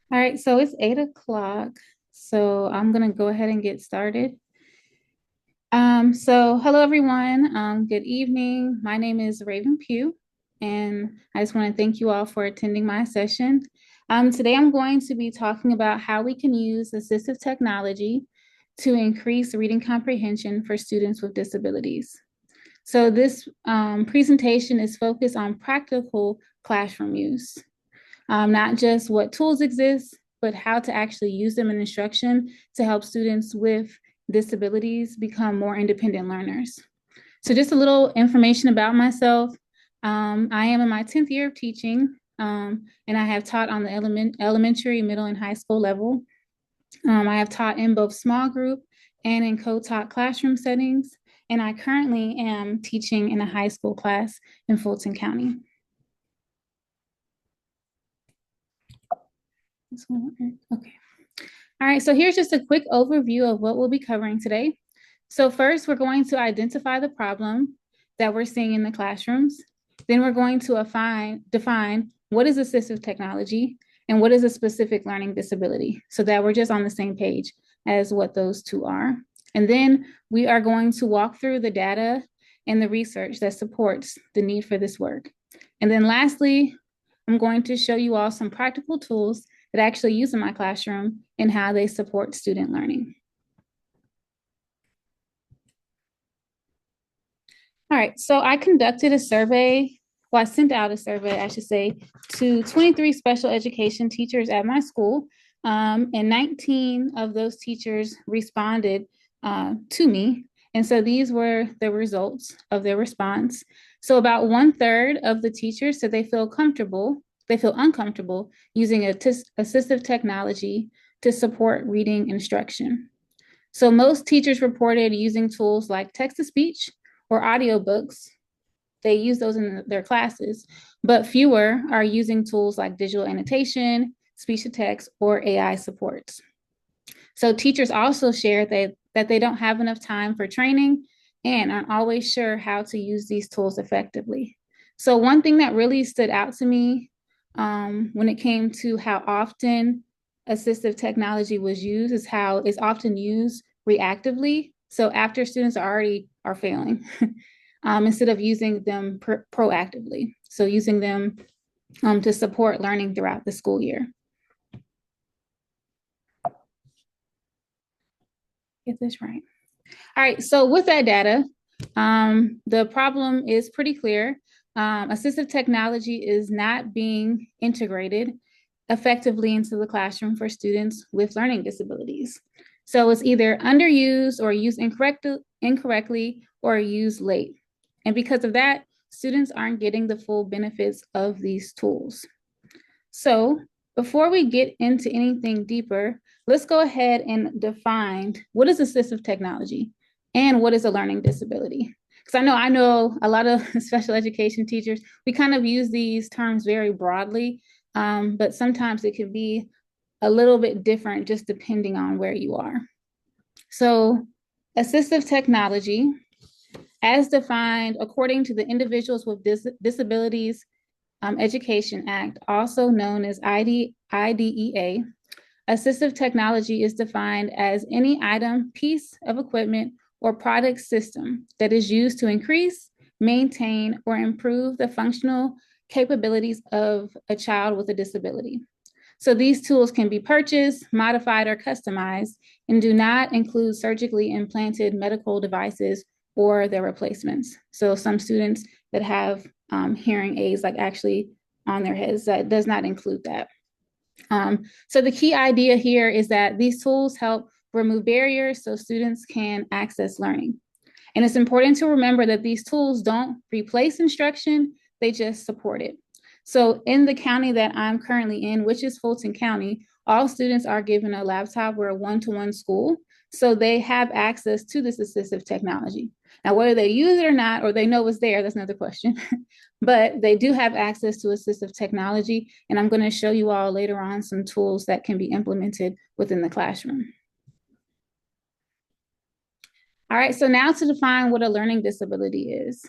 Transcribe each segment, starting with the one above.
All right, so it's 8 o'clock. So I'm gonna go ahead and get started. So hello everyone. Good evening. My name is Raven Pugh, and I just want to thank you all for attending my session. Today I'm going to be talking about how we can use assistive technology to increase reading comprehension for students with disabilities. So this presentation is focused on practical classroom use, not just what tools exist, but how to actually use them in instruction to help students with disabilities become more independent learners. So just a little information about myself. I am in my 10th year of teaching, and I have taught on the elementary, middle, and high school level. I have taught in both small group and in co-taught classroom settings, and I currently am teaching in a high school class in Fulton County. Okay. All right, so here's just a quick overview of what we'll be covering today. So first, we're going to identify the problem that we're seeing in the classrooms. Then we're going to define what is assistive technology and what is a specific learning disability, so that we're just on the same page as what those two are. And then we are going to walk through the data and the research that supports the need for this work. And then lastly, I'm going to show you all some practical tools that I actually use in my classroom and how they support student learning. All right, so I conducted a survey, well, I sent out a survey, I should say, to 23 special education teachers at my school, and 19 of those teachers responded to me. And so these were the results of their response. So about 1/3 of the teachers said they feel uncomfortable using assistive technology to support reading instruction. So most teachers reported using tools like text-to-speech or audiobooks. They use those in their classes, but fewer are using tools like digital annotation, speech-to-text, or AI supports. So teachers also shared that they don't have enough time for training and aren't always sure how to use these tools effectively. So one thing that really stood out to me when it came to how often assistive technology was used is how it's often used reactively. So after students are failing, instead of using them proactively. So using them to support learning throughout the school year. Get this right. All right, so with that data, the problem is pretty clear. Assistive technology is not being integrated effectively into the classroom for students with learning disabilities. So it's either underused or used incorrectly or used late. And because of that, students aren't getting the full benefits of these tools. So before we get into anything deeper, let's go ahead and define what is assistive technology and what is a learning disability. Because I know a lot of special education teachers, we kind of use these terms very broadly, but sometimes it can be a little bit different just depending on where you are. So assistive technology, as defined according to the Individuals with Disabilities Education Act, also known as IDEA, assistive technology is defined as any item, piece of equipment, or product system that is used to increase, maintain, or improve the functional capabilities of a child with a disability. So these tools can be purchased, modified, or customized, and do not include surgically implanted medical devices or their replacements. So some students that have hearing aids like actually on their heads, that does not include that. So the key idea here is that these tools help remove barriers so students can access learning. And it's important to remember that these tools don't replace instruction, they just support it. So in the county that I'm currently in, which is Fulton County, all students are given a laptop. We're a one-to-one school, so they have access to this assistive technology. Now, whether they use it or not, or they know it's there, that's another question. But they do have access to assistive technology, and I'm going to show you all later on some tools that can be implemented within the classroom. All right, so now to define what a learning disability is.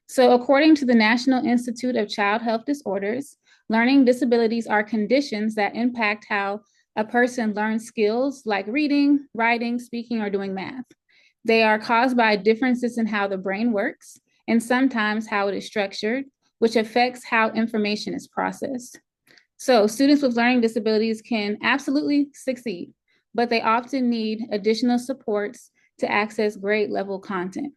So according to the National Institute of Child Health Disorders, learning disabilities are conditions that impact how a person learns skills like reading, writing, speaking, or doing math. They are caused by differences in how the brain works and sometimes how it is structured, which affects how information is processed. So students with learning disabilities can absolutely succeed, but they often need additional supports to access grade level content.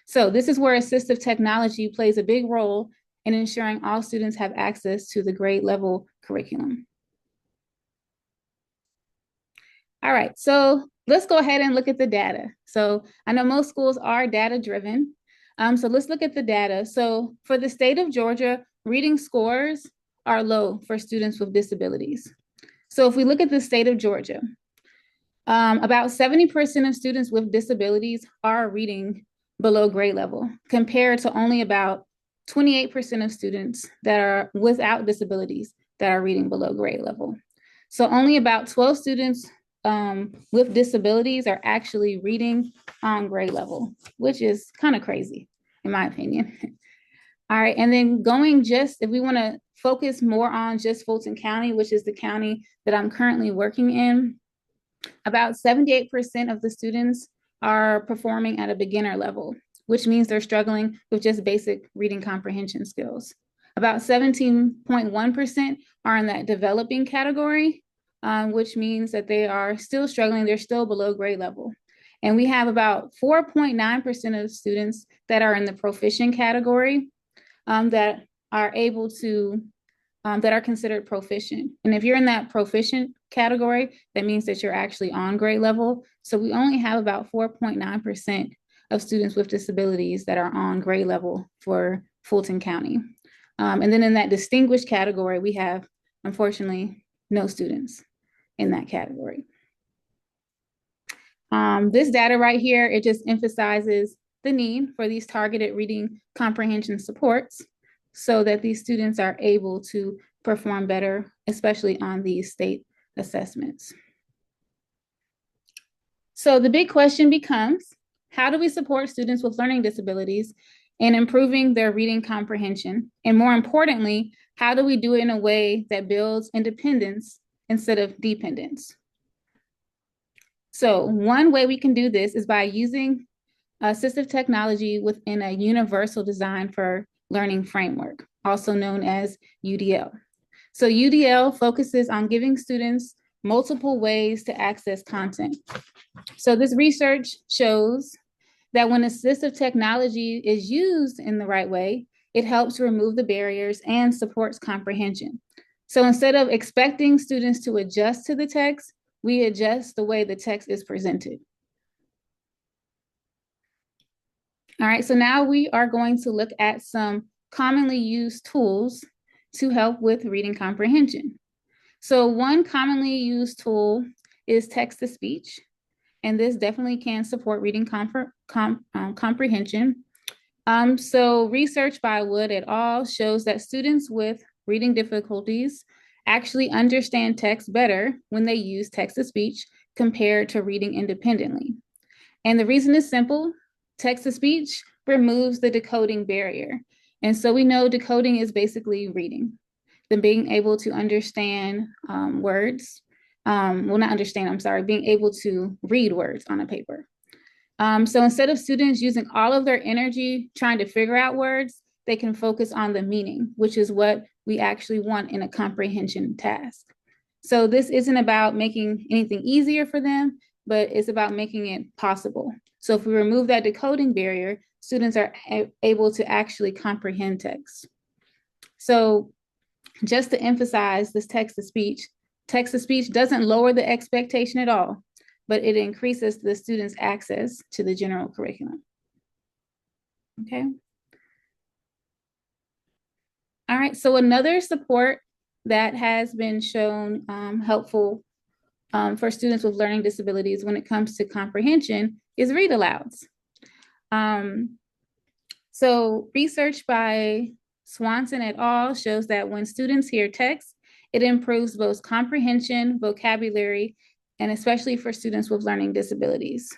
So this is where assistive technology plays a big role in ensuring all students have access to the grade level curriculum. All right, so let's go ahead and look at the data. So I know most schools are data driven. So let's look at the data. So for the state of Georgia, reading scores are low for students with disabilities. So if we look at the state of Georgia, about 70% of students with disabilities are reading below grade level, compared to only about 28% of students that are without disabilities that are reading below grade level. So only about 12 students with disabilities are actually reading on grade level, which is kind of crazy, in my opinion. All right, and then if we want to focus more on just Fulton County, which is the county that I'm currently working in, about 78% of the students are performing at a beginner level, which means they're struggling with just basic reading comprehension skills. About 17.1% are in that developing category, which means that they are still struggling, they're still below grade level. And we have about 4.9% of students that are in the proficient category that are able to that are considered proficient. And if you're in that proficient category, that means that you're actually on grade level. So we only have about 4.9% of students with disabilities that are on grade level for Fulton County. And then in that distinguished category, we have, unfortunately, no students in that category. This data right here, it just emphasizes the need for these targeted reading comprehension supports so that these students are able to perform better, especially on these state assessments. So the big question becomes, how do we support students with learning disabilities in improving their reading comprehension? And more importantly, how do we do it in a way that builds independence instead of dependence? So one way we can do this is by using assistive technology within a universal design for learning framework, also known as UDL. So UDL focuses on giving students multiple ways to access content. So this research shows that when assistive technology is used in the right way, it helps remove the barriers and supports comprehension. So instead of expecting students to adjust to the text, we adjust the way the text is presented. All right, so now we are going to look at some commonly used tools to help with reading comprehension. So one commonly used tool is text-to-speech, and this definitely can support reading comprehension. So research by Wood et al. Shows that students with reading difficulties actually understand text better when they use text-to-speech compared to reading independently. And the reason is simple. Text-to-speech removes the decoding barrier. And so we know decoding is basically reading, then being able to understand words. Well, not understand, I'm sorry, being able to read words on a paper. So instead of students using all of their energy trying to figure out words, they can focus on the meaning, which is what we actually want in a comprehension task. So this isn't about making anything easier for them, but it's about making it possible. So if we remove that decoding barrier, students are able to actually comprehend text. So just to emphasize this text-to-speech doesn't lower the expectation at all, but it increases the students' access to the general curriculum. Okay. All right, so another support that has been shown helpful for students with learning disabilities when it comes to comprehension is read alouds. So research by Swanson et al. Shows that when students hear text, it improves both comprehension, vocabulary, and especially for students with learning disabilities.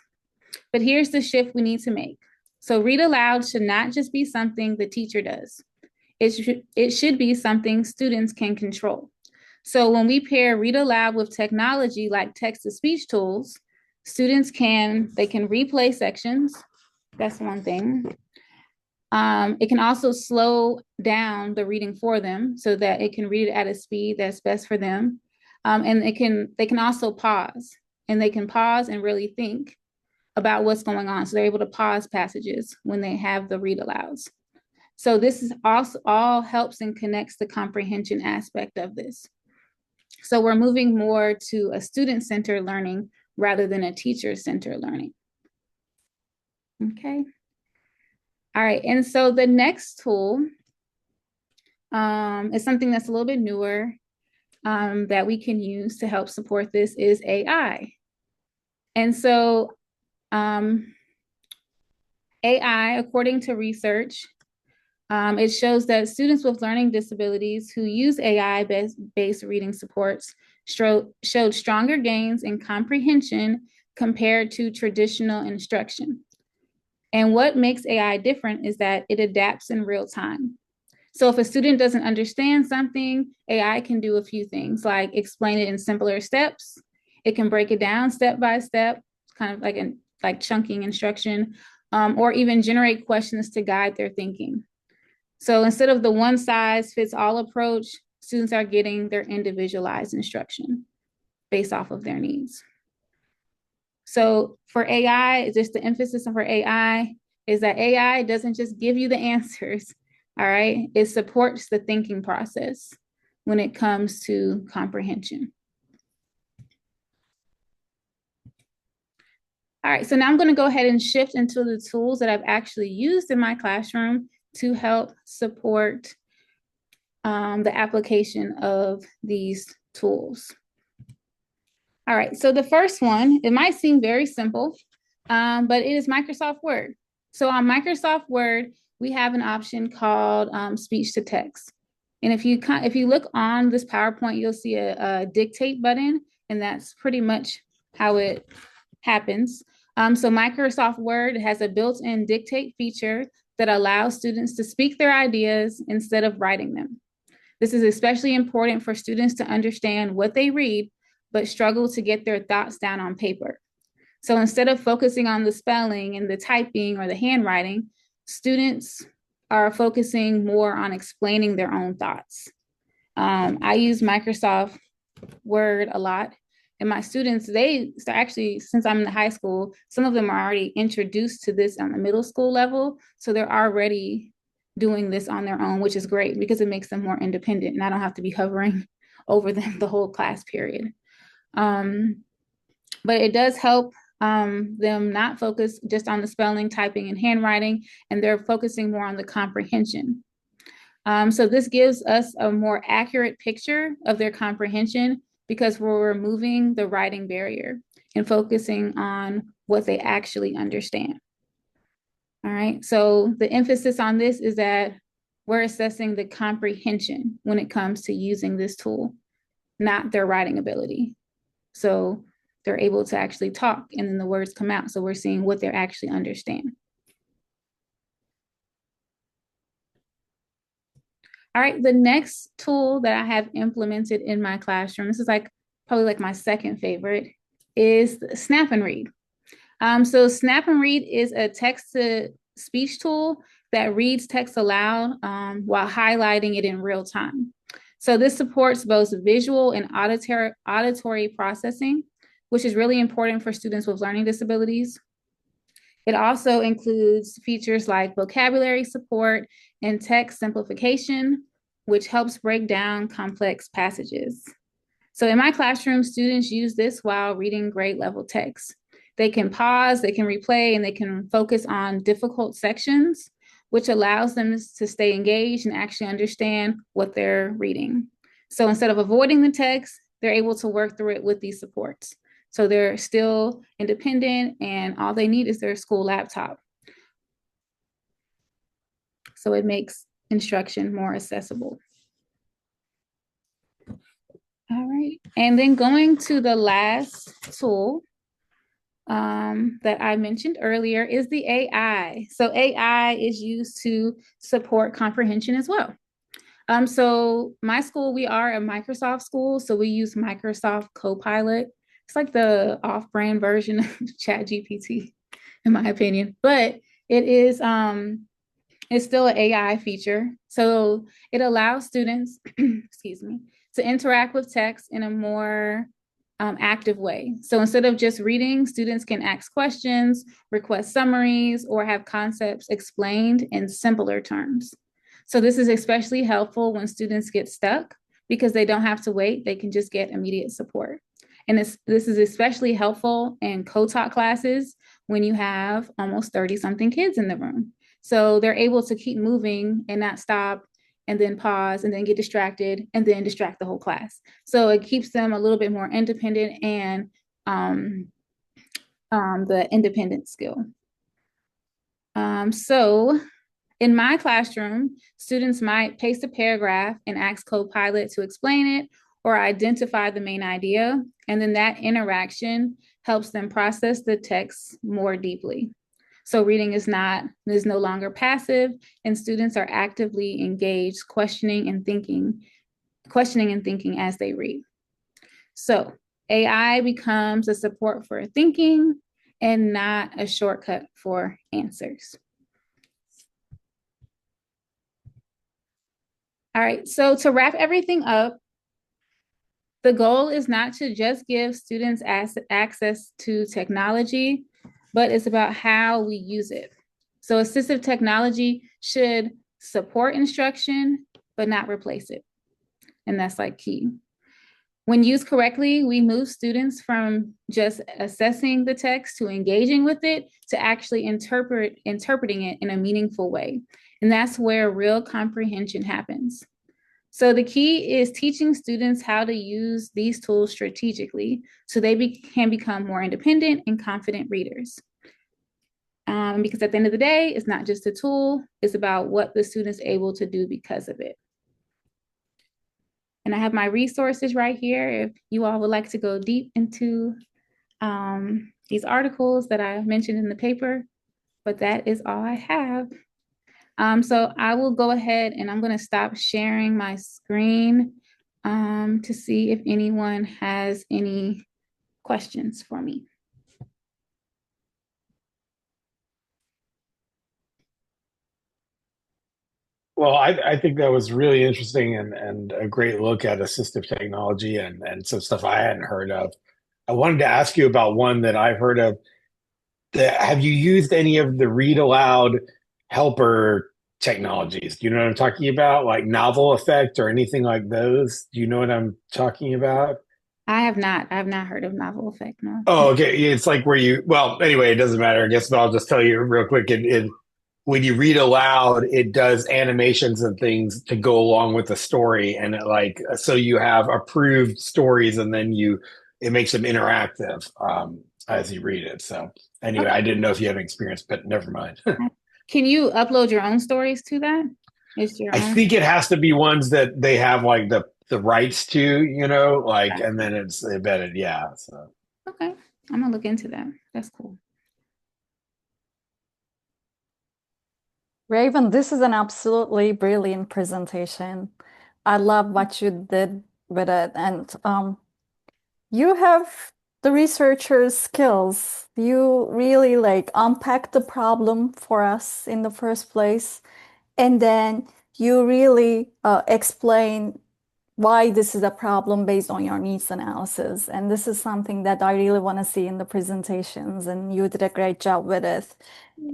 But here's the shift we need to make. So read aloud should not just be something the teacher does. It should be something students can control. So when we pair read aloud with technology like text-to-speech tools, students can replay sections. That's one thing. It can also slow down the reading for them so that it can read it at a speed that's best for them. And they can also pause, and they can pause and really think about what's going on. So they're able to pause passages when they have the read alouds. So this is also all helps and connects the comprehension aspect of this. So we're moving more to a student-centered learning rather than a teacher-centered learning. Okay. All right, and so the next tool is something that's a little bit newer that we can use to help support this is AI. And so AI, according to research, it shows that students with learning disabilities who use AI-based reading supports showed stronger gains in comprehension compared to traditional instruction. And what makes AI different is that it adapts in real time. So if a student doesn't understand something, AI can do a few things like explain it in simpler steps. It can break it down step by step, kind of like chunking instruction, or even generate questions to guide their thinking. So instead of the one size fits all approach, students are getting their individualized instruction based off of their needs. So for AI, just the emphasis for AI is that AI doesn't just give you the answers, all right? It supports the thinking process when it comes to comprehension. All right, so now I'm going to go ahead and shift into the tools that I've actually used in my classroom to help support the application of these tools. All right, so the first one, it might seem very simple, but it is Microsoft Word. So on Microsoft Word, we have an option called speech to text. And if you look on this PowerPoint, you'll see a dictate button, and that's pretty much how it happens. So Microsoft Word has a built-in dictate feature that allows students to speak their ideas instead of writing them. This is especially important for students to understand what they read, but struggle to get their thoughts down on paper. So instead of focusing on the spelling and the typing or the handwriting, students are focusing more on explaining their own thoughts. I use Microsoft Word a lot. And my students, actually, since I'm in high school, some of them are already introduced to this on the middle school level. So they're already doing this on their own, which is great because it makes them more independent and I don't have to be hovering over them the whole class period. But it does help them not focus just on the spelling, typing, and handwriting, and they're focusing more on the comprehension. So this gives us a more accurate picture of their comprehension because we're removing the writing barrier and focusing on what they actually understand. All right, so the emphasis on this is that we're assessing the comprehension when it comes to using this tool, not their writing ability. So they're able to actually talk and then the words come out. So we're seeing what they actually understand. All right, the next tool that I have implemented in my classroom, this is probably like my second favorite, is Snap and Read. So Snap and Read is a text-to-speech tool that reads text aloud while highlighting it in real time. So this supports both visual and auditory processing, which is really important for students with learning disabilities. It also includes features like vocabulary support and text simplification, which helps break down complex passages. So in my classroom, students use this while reading grade level text. They can pause, they can replay, and they can focus on difficult sections, which allows them to stay engaged and actually understand what they're reading. So instead of avoiding the text, they're able to work through it with these supports. So they're still independent and all they need is their school laptop. So it makes instruction more accessible. All right, and then going to the last tool that I mentioned earlier is the AI. So AI is used to support comprehension as well. So my school, we are a Microsoft school, so we use Microsoft Copilot. It's like the off-brand version of ChatGPT, in my opinion. But it is it's still an AI feature. So it allows students, excuse me, to interact with text in a more active way. So instead of just reading, students can ask questions, request summaries, or have concepts explained in simpler terms. So this is especially helpful when students get stuck because they don't have to wait, they can just get immediate support. And this is especially helpful in co-taught classes when you have almost 30 something kids in the room. So they're able to keep moving and not stop and then pause and then get distracted and then distract the whole class. So it keeps them a little bit more independent and the independent skill. So in my classroom, students might paste a paragraph and ask Copilot to explain it or identify the main idea. And then that interaction helps them process the text more deeply. So reading is no longer passive, and students are actively engaged, questioning and thinking as they read. So AI becomes a support for thinking and not a shortcut for answers. All right, so to wrap everything up, the goal is not to just give students access to technology, but it's about how we use it. So assistive technology should support instruction, but not replace it. And that's like key. When used correctly, we move students from just assessing the text to engaging with it to actually interpreting it in a meaningful way. And that's where real comprehension happens. So the key is teaching students how to use these tools strategically so they can become more independent and confident readers. Because at the end of the day, it's not just a tool, it's about what the student's able to do because of it. And I have my resources right here if you all would like to go deep into these articles that I mentioned in the paper, but that is all I have. So I will go ahead and I'm going to stop sharing my screen to see if anyone has any questions for me. Well, I think that was really interesting and a great look at assistive technology and some stuff I hadn't heard of. I wanted to ask you about one that I've heard of. Have you used any of the read aloud helper technologies? Do you know what I'm talking about? Like novel effect or anything like those? Do you know what I'm talking about? I have not. I have not heard of novel effect. No. Oh, okay. It's like where well, anyway, it doesn't matter. I guess, but I'll just tell you real quick. When you read aloud, it does animations and things to go along with the story, and so you have approved stories, and then it makes them interactive as you read it. So anyway, Okay. I didn't know if you had an experience, but never mind. Can you upload your own stories to that? It's your I own. think it has to be ones that they have like the rights to, and then it's embedded. Yeah. So. Okay. I'm gonna look into that. That's cool. Raven, this is an absolutely brilliant presentation. I love what you did with it. And you have the researcher's skills. You really like unpack the problem for us in the first place. And then you really explain why this is a problem based on your needs analysis. And this is something that I really want to see in the presentations, and you did a great job with it.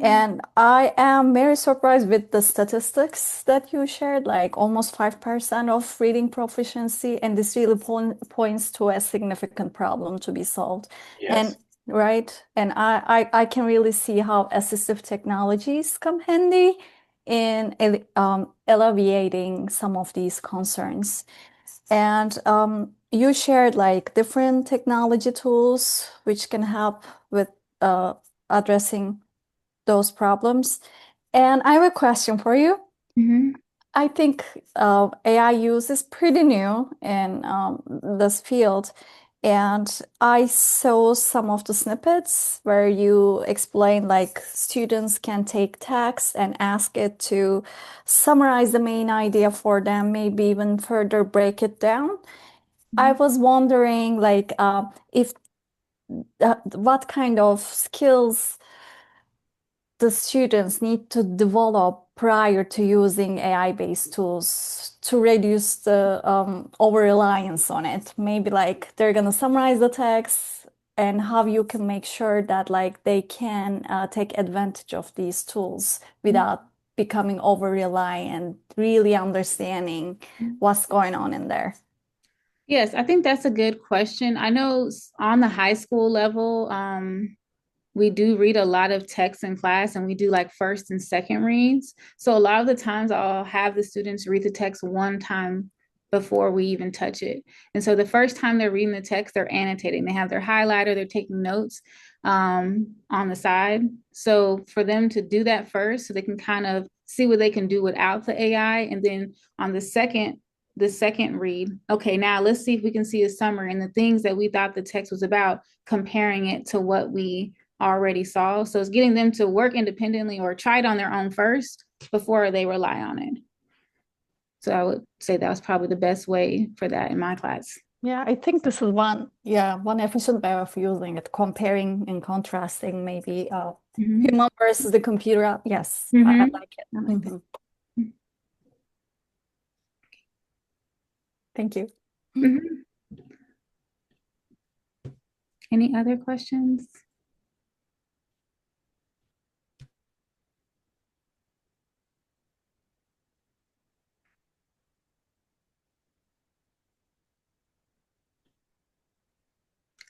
And I am very surprised with the statistics that you shared, like almost 5% of reading proficiency, and this really points to a significant problem to be solved. Yes. And right, and I can really see how assistive technologies come handy in alleviating some of these concerns. And you shared like different technology tools which can help with addressing those problems. And I have a question for you. Mhm. I think AI use is pretty new in this field. And I saw some of the snippets where you explain like students can take text and ask it to summarize the main idea for them, maybe even further break it down. I was wondering like if what kind of skills the students need to develop prior to using AI-based tools to reduce the over-reliance on it. Maybe like they're gonna summarize the text and how you can make sure that like they can take advantage of these tools without becoming over-reliant, really understanding what's going on in there. Yes, I think that's a good question. I know on the high school level, we do read a lot of text in class and we do like first and second reads. So a lot of the times I'll have the students read the text one time before we even touch it. And so the first time they're reading the text, they're annotating. They have their highlighter, they're taking notes on the side. So for them to do that first, so they can kind of see what they can do without the AI. And then on the second read, okay, now let's see if we can see a summary and the things that we thought the text was about, comparing it to what we already saw. So it's getting them to work independently or try it on their own first before they rely on it. So I would say that was probably the best way for that in my class. Yeah, I think this is one efficient way of using it, comparing and contrasting maybe human versus the computer. Yes, I like it. I like that. Thank you. Any other questions?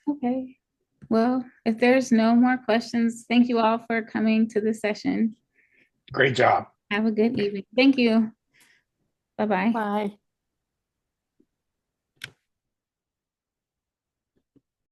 Okay. Well, if there's no more questions, thank you all for coming to this session. Great job. Have a good evening. Thank you. Bye-bye. Bye.